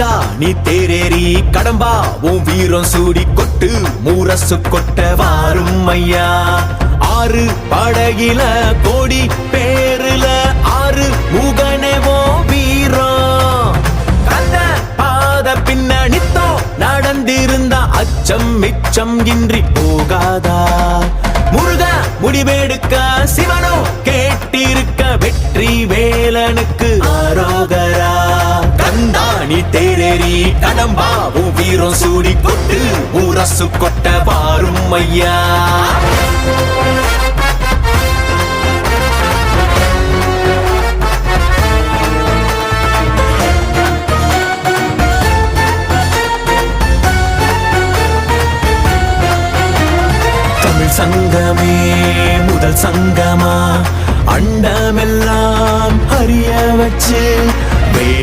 கந்தா நீ தேரேறி கடம்பா உன் வீரம் சூடி கொட்டு மூரசு கொட்ட வாரும் ஐயா. ஆறு படகில கோடி பேருல ஆறு முகனேவோ வீரம். கந்த பாத பின்னணித்தோ நடந்திருந்தா அச்சம் மிச்சம் இன்றி போகாதா. முருக முடிவெடுக்க சிவனோ கேட்டிருக்க வெற்றி வேலனுக்கு ஆரோகரா. கந்தாணி தேரேறி கடம்பாவும் வீரம் சூடி கொட்டு ஊரசு கொட்ட வாரும் ஐயா. தமிழ் சங்கமே முதல் சங்கமா அண்டமெல்லாம் அறிய வச்சு